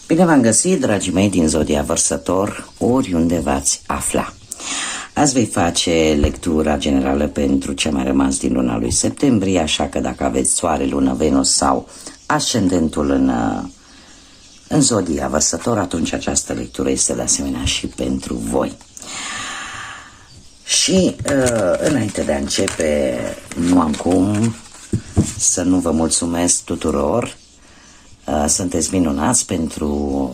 Bine v-am găsit, dragii mei din Zodia Vărsător, oriunde v-ați afla. Azi voi face lectura generală pentru ce a mai rămas din luna lui septembrie, așa că dacă aveți soare, lună, Venus sau ascendentul în Zodia Vărsător, atunci această lectură este de asemenea și pentru voi. Și înainte de a începe, nu am cum să nu vă mulțumesc tuturor. Sunteți minunați pentru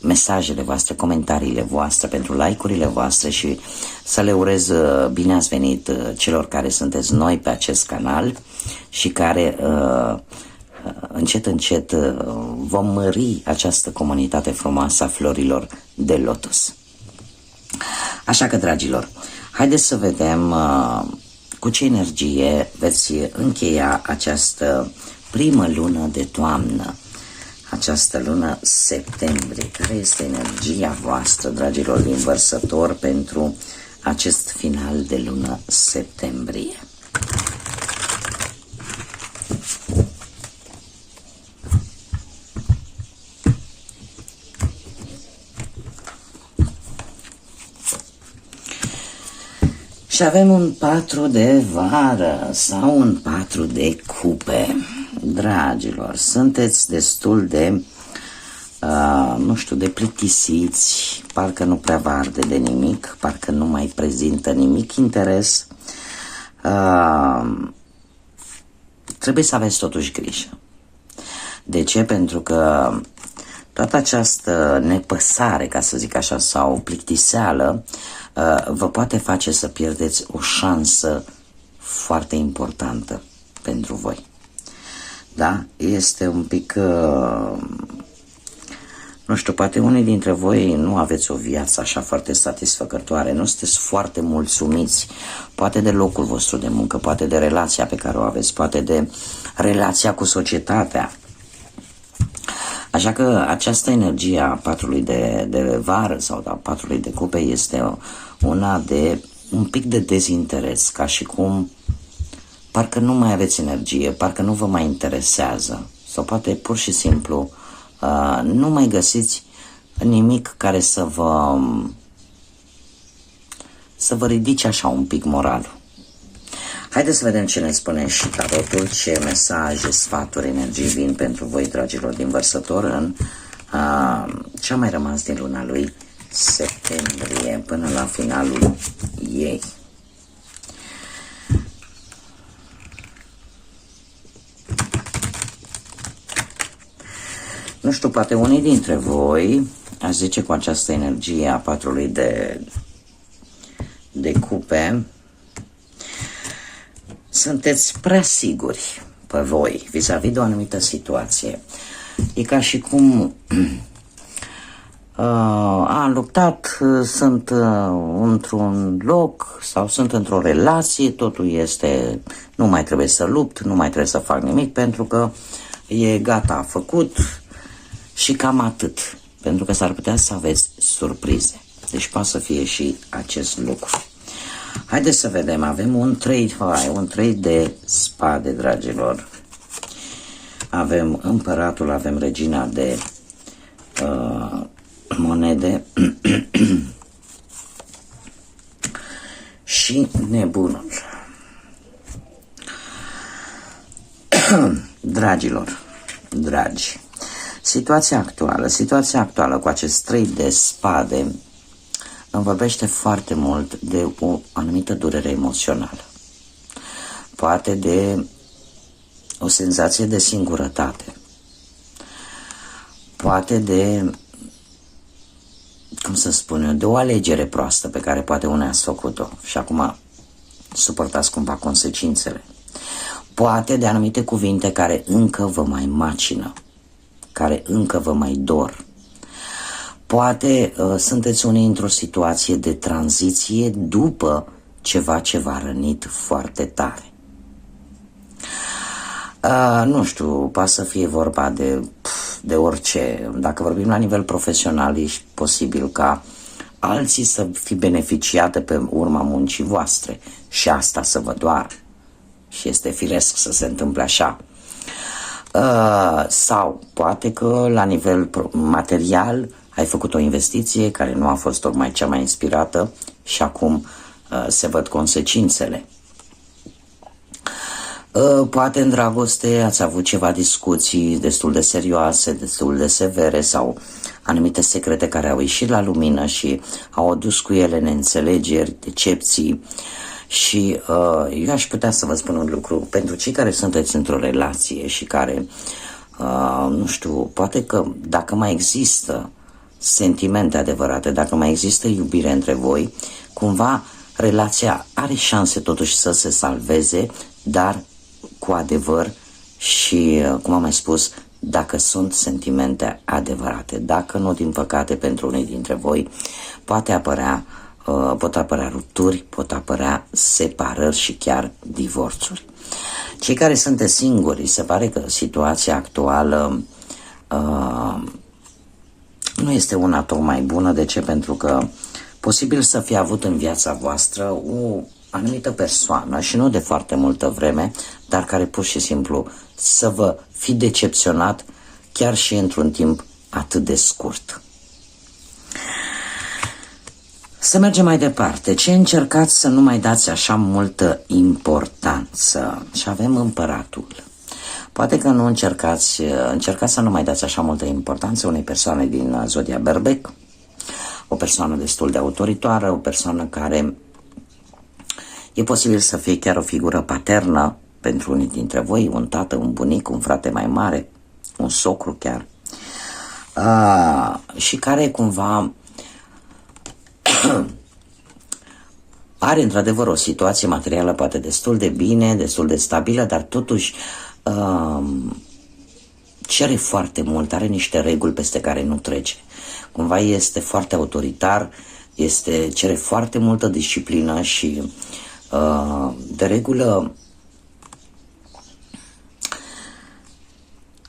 mesajele voastre, comentariile voastre, pentru like-urile voastre și să le urez bine ați venit celor care sunteți noi pe acest canal și care încet, încet vom mări această comunitate frumoasă a florilor de lotus. Așa că, dragilor, haideți să vedem cu ce energie veți încheia această primă lună de toamnă, această lună septembrie. Care este energia voastră, dragilor din Vărsător, pentru acest final de lună septembrie? Și avem un 4 de vară sau un 4 de cupe. Dragilor, sunteți destul de, nu știu, de plictisiți, parcă nu prea vă arde de nimic, parcă nu mai prezintă nimic interes. Trebuie să aveți totuși grijă. De ce? Pentru că toată această nepăsare, ca să zic așa, sau plictiseală, vă poate face să pierdeți o șansă foarte importantă pentru voi. Da? Este un pic, nu știu, poate unii dintre voi nu aveți o viață așa foarte satisfăcătoare, nu sunteți foarte mulțumiți, poate de locul vostru de muncă, poate de relația pe care o aveți, poate de relația cu societatea. Așa că această energie a patrului de vară sau a patrului de cupe este una de un pic de dezinteres, ca și cum parcă nu mai aveți energie, parcă nu vă mai interesează sau poate pur și simplu nu mai găsiți nimic care să vă ridice așa un pic moralul. Haideți să vedem ce ne spune și tarotul, ce mesaje, sfaturi, energii vin pentru voi, dragilor din Vărsător, în ce a mai rămas din luna lui septembrie până la finalul ei. Nu știu, poate unii dintre voi, aș zice cu această energie a patrului de cupe, sunteți prea siguri pe voi vis-a-vis de o anumită situație. E ca și cum am luptat, sunt într-un loc sau sunt într-o relație, totul este, nu mai trebuie să lupt, nu mai trebuie să fac nimic pentru că e gata, făcut și cam atât. Pentru că s-ar putea să aveți surprize. Deci poate să fie și acest lucru. Haideți să vedem, avem un 3 de spade, dragilor. Avem împăratul, avem regina de monede și nebunul. Dragilor, dragi, situația actuală cu acest 3 de spade îmi vorbește foarte mult de o anumită durere emoțională. Poate de o senzație de singurătate. Poate de, cum să spun eu, de o alegere proastă pe care poate unii ați făcut-o și acum suportați cumva consecințele. Poate de anumite cuvinte care încă vă mai macină, care încă vă mai dor. Poate sunteți unii într-o situație de tranziție după ceva ce v-a rănit foarte tare. Nu știu, poate să fie vorba de orice. Dacă vorbim la nivel profesional, e posibil ca alții să fi beneficiate pe urma muncii voastre și asta să vă doară. Și este firesc să se întâmple așa. Sau poate că la nivel material ai făcut o investiție care nu a fost tocmai cea mai inspirată și acum se văd consecințele. Poate în dragoste ați avut ceva discuții destul de serioase, destul de severe sau anumite secrete care au ieșit la lumină și au adus cu ele neînțelegeri, decepții. Și eu aș putea să vă spun un lucru pentru cei care sunteți într-o relație și care, nu știu, poate că dacă mai există sentimente adevărate, dacă mai există iubire între voi, cumva relația are șanse totuși să se salveze, dar cu adevăr și, cum am mai spus, dacă sunt sentimente adevărate. Dacă nu, din păcate, pentru unii dintre voi pot apărea rupturi, pot apărea separări și chiar divorțuri. Cei care sunteți singuri, se pare că situația actuală nu este una tocmai bună. De ce? Pentru că posibil să fie avut în viața voastră o anumită persoană și nu de foarte multă vreme, dar care pur și simplu să vă fi decepționat chiar și într-un timp atât de scurt. Să mergem mai departe. Ce încercați să nu mai dați așa multă importanță? Și avem împăratul. Poate că nu încercați să nu mai dați așa multă importanță unei persoane din zodia Berbec, o persoană destul de autoritară, o persoană care e posibil să fie chiar o figură paternă pentru unii dintre voi, un tată, un bunic, un frate mai mare, un socru chiar, și care cumva are într-adevăr o situație materială poate destul de bine, destul de stabilă, dar totuși cere foarte mult, are niște reguli peste care nu trece. Cumva este foarte autoritar, cere foarte multă disciplină și de regulă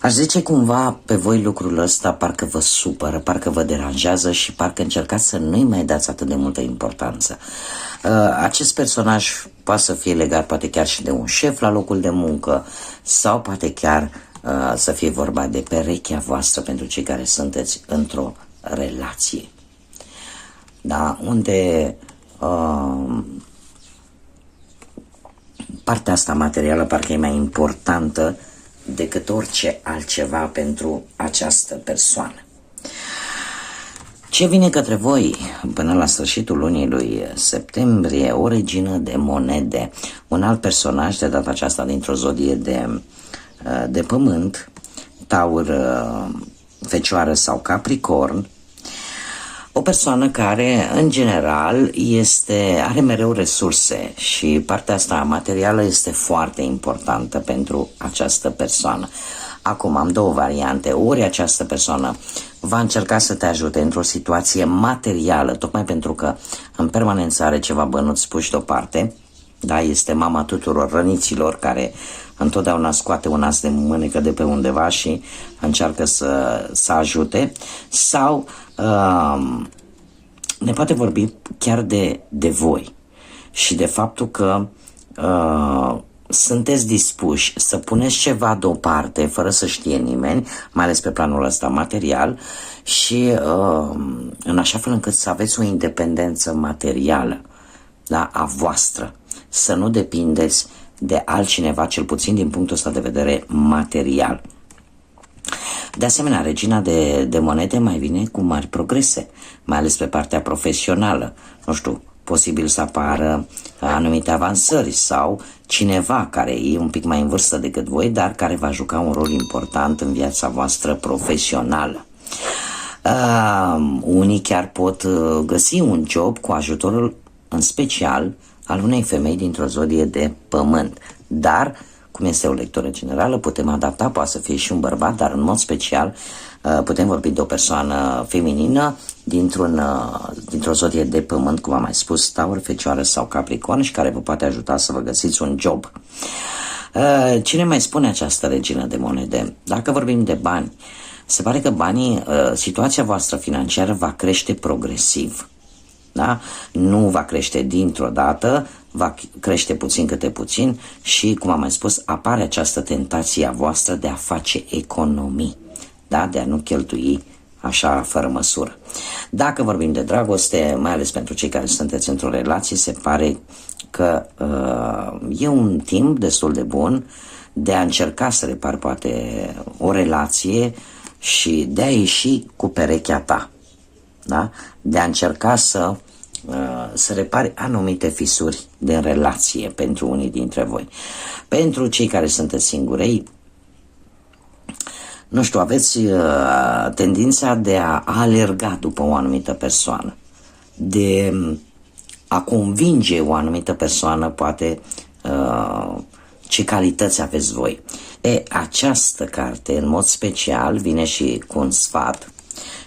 aș zice cumva pe voi lucrul ăsta parcă vă supără, parcă vă deranjează și parcă încercați să nu-i mai dați atât de multă importanță. Acest personaj poate să fie legat poate chiar și de un șef la locul de muncă sau poate chiar să fie vorba de perechea voastră pentru cei care sunteți într-o relație. Da, unde partea asta materială parcă e mai importantă decât orice altceva pentru această persoană. Ce vine către voi până la sfârșitul lunii lui septembrie? O regină de monede, un alt personaj, de data aceasta dintr-o zodie de pământ, Taur, Fecioară sau Capricorn, o persoană care, în general, are mereu resurse și partea asta materială este foarte importantă pentru această persoană. Acum am două variante. Ori această persoană va încerca să te ajute într-o situație materială, tocmai pentru că în permanență are ceva bănuți puși deoparte, da, este mama tuturor răniților care întotdeauna scoate un as de mânecă de pe undeva și încearcă să ajute, sau ne poate vorbi chiar de voi și de faptul că sunteți dispuși să puneți ceva deoparte fără să știe nimeni, mai ales pe planul ăsta material, și în așa fel încât să aveți o independență materială, da, a voastră, să nu depindeți de altcineva, cel puțin din punctul ăsta de vedere material. De asemenea, regina de monede mai vine cu mari progrese, mai ales pe partea profesională. Nu știu, posibil să apară anumite avansări sau cineva care e un pic mai în vârstă decât voi, dar care va juca un rol important în viața voastră profesională. Unii chiar pot găsi un job cu ajutorul, în special, al unei femei dintr-o zodie de pământ. Dar, cum este o lectură generală, putem adapta, poate să fie și un bărbat, dar în mod special putem vorbi de o persoană feminină dintr-o zodie de pământ, cum am mai spus, Taur, Fecioară sau Capricorn, și care vă poate ajuta să vă găsiți un job. Cine mai spune această regină de monede? Dacă vorbim de bani, se pare că situația voastră financiară va crește progresiv. Da? Nu va crește dintr-o dată, va crește puțin câte puțin și, cum am mai spus, apare această tentație a voastră de a face economii, da? De a nu cheltui așa fără măsură. Dacă vorbim de dragoste, mai ales pentru cei care sunteți într-o relație, se pare că e un timp destul de bun de a încerca să repari poate o relație și de a ieși cu perechea ta, da? De a încerca să repari anumite fisuri din relație pentru unii dintre voi. Pentru cei care sunteți singurei, nu știu, aveți tendința de a alerga după o anumită persoană, de a convinge o anumită persoană, poate, ce calități aveți voi. Această carte, în mod special, vine și cu un sfat,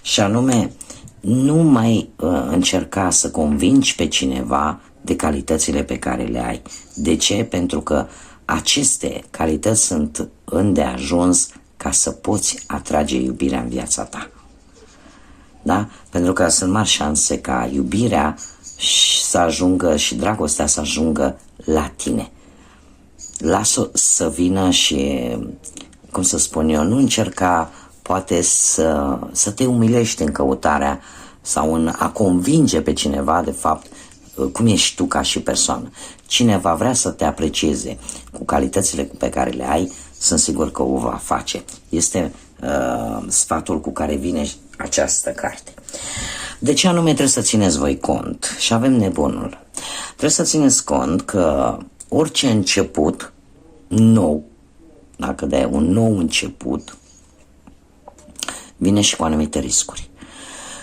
și anume, nu mai încerca să convingi pe cineva de calitățile pe care le ai. De ce? Pentru că aceste calități sunt îndeajuns ca să poți atrage iubirea în viața ta. Da? Pentru că sunt mari șanse ca iubirea să ajungă și dragostea să ajungă la tine. Lasă să vină și, cum să spun eu, nu încerca poate să te umilești în căutarea sau în a convinge pe cineva de fapt cum ești tu ca și persoană. Cineva vrea să te aprecieze cu calitățile pe care le ai, sunt sigur că o va face. Este sfatul cu care vine această carte. De ce anume trebuie să țineți voi cont? Și avem nebunul. Trebuie să țineți cont că orice început nou, dacă de un nou început, vine și cu anumite riscuri.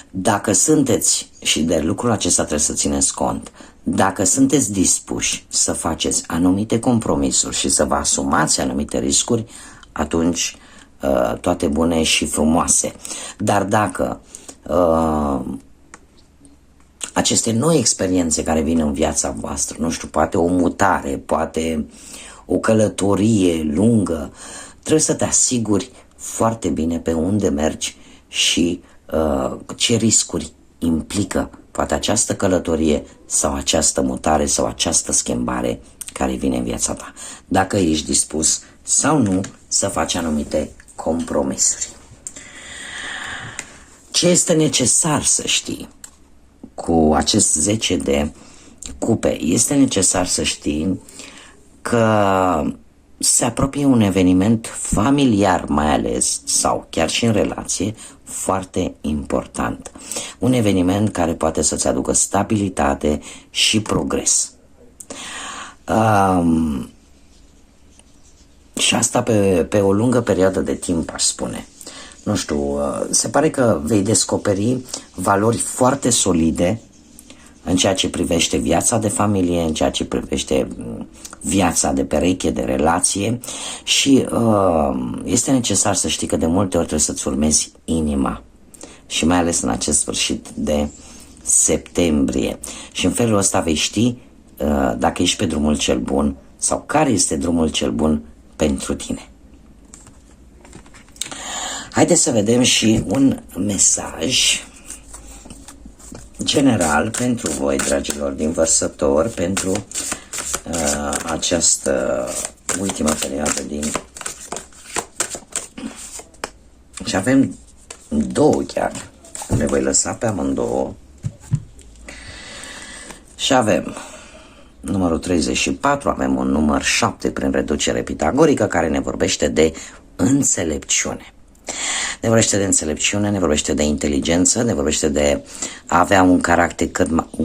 Dacă sunteți, și de lucrul acesta trebuie să țineți cont, dacă sunteți dispuși să faceți anumite compromisuri și să vă asumați anumite riscuri, atunci toate bune și frumoase. Dar dacă aceste noi experiențe care vin în viața voastră, nu știu, poate o mutare, poate o călătorie lungă, trebuie să te asiguri foarte bine pe unde mergi și ce riscuri implică poate această călătorie sau această mutare sau această schimbare care vine în viața ta. Dacă ești dispus sau nu să faci anumite compromisuri. Ce este necesar să știi cu acest 10 de cupe? Este necesar să știi că se apropie un eveniment familiar, mai ales, sau chiar și în relație, foarte important. Un eveniment care poate să-ți aducă stabilitate și progres. Și asta pe o lungă perioadă de timp, aș spune. Nu știu, se pare că vei descoperi valori foarte solide în ceea ce privește viața de familie, în ceea ce privește viața de pereche, de relație și este necesar să știi că de multe ori trebuie să-ți urmezi inima și mai ales în acest sfârșit de septembrie. Și în felul ăsta vei ști dacă ești pe drumul cel bun sau care este drumul cel bun pentru tine. Haideți să vedem și un mesaj general pentru voi, dragilor din Vărsător, pentru această ultimă perioadă din... Și avem două chiar, le voi lăsa pe amândouă. Și avem numărul 34, avem un număr 7 prin reducere pitagorică care ne vorbește de înțelepciune. Ne vorbește de înțelepciune, ne vorbește de inteligență, ne vorbește de a avea un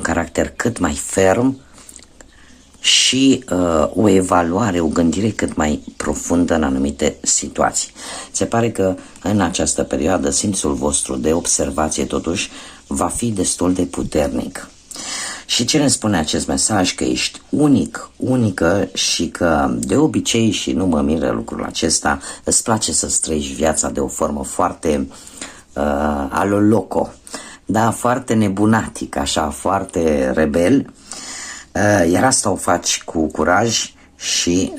caracter cât mai ferm și o evaluare, o gândire cât mai profundă în anumite situații. Se pare că în această perioadă simțul vostru de observație totuși va fi destul de puternic. Și ce ne spune acest mesaj? Că ești unic, unică și că de obicei, și nu mă miră lucrul acesta, îți place să-ți trăiești viața de o formă foarte aloloco, da, foarte nebunatic, așa, foarte rebel, iar asta o faci cu curaj și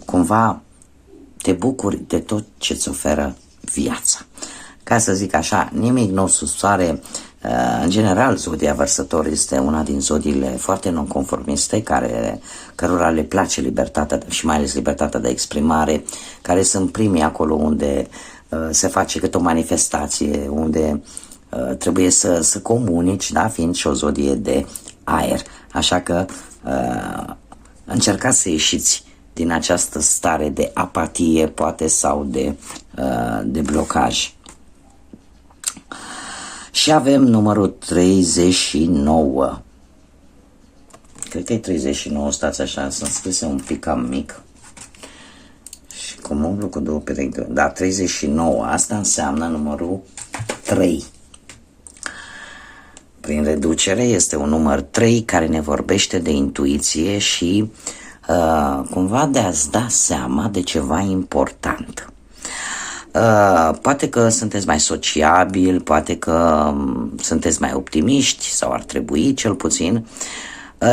cumva te bucuri de tot ce-ți oferă viața. Ca să zic așa, nimic nu sus soare În general, zodia Vărsător este una din zodiile foarte nonconformiste, cărora le place libertatea și mai ales libertatea de exprimare, care sunt primii acolo unde se face câte o manifestație, unde trebuie să comunici, da? Fiind și o zodie de aer. Așa că încercați să ieșiți din această stare de apatie, poate, sau de blocaj. Și avem numărul 39. Cred că e 39, stați așa, sunt scrise un pic cam mic. Și cum umblu cu două perechi. Da, 39, asta înseamnă numărul 3. Prin reducere este un număr 3 care ne vorbește de intuiție și cumva de a-ți da seama de ceva important. Poate că sunteți mai sociabili, poate că sunteți mai optimiști sau ar trebui cel puțin,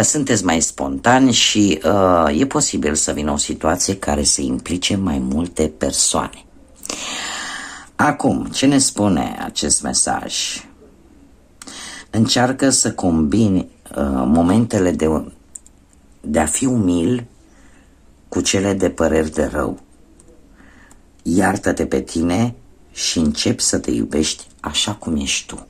sunteți mai spontani și e posibil să vină o situație care să implice mai multe persoane. Acum, ce ne spune acest mesaj? Încearcă să combini momentele de a fi umil cu cele de păreri de rău. Iartă-te pe tine și începi să te iubești așa cum ești tu.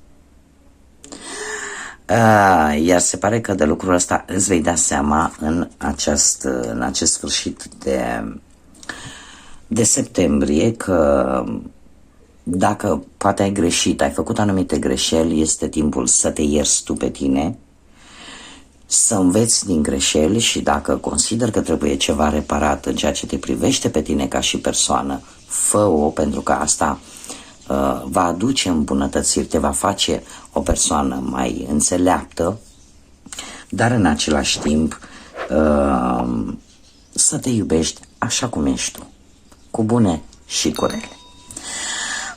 Iar se pare că de lucrul ăsta îți vei da seama în acest sfârșit de septembrie, că dacă poate ai greșit, ai făcut anumite greșeli, este timpul să te ierți tu pe tine, să înveți din greșeli și dacă consider că trebuie ceva reparat în ceea ce te privește pe tine ca și persoană, fă-o, pentru că asta va aduce îmbunătățiri, te va face o persoană mai înțeleaptă, dar în același timp să te iubești așa cum ești tu, cu bune și cu rele.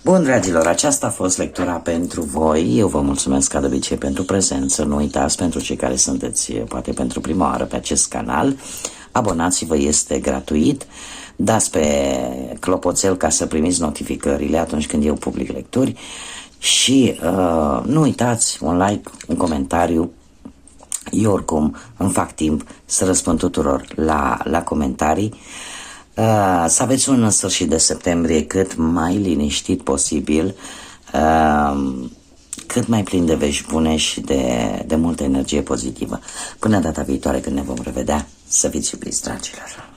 Bun, dragilor, aceasta a fost lectura pentru voi. Eu vă mulțumesc ca de obicei pentru prezență. Nu uitați, pentru cei care sunteți poate pentru prima oară pe acest canal, abonați-vă, este gratuit. Dați pe clopoțel ca să primiți notificările atunci când eu public lecturi și nu uitați un like, un comentariu. Eu oricum îmi fac timp să răspund tuturor la comentarii. Să aveți un sfârșit de septembrie cât mai liniștit posibil, cât mai plin de vești bune și de multă energie pozitivă. Până data viitoare când ne vom revedea, să fiți iubiți, dragilor!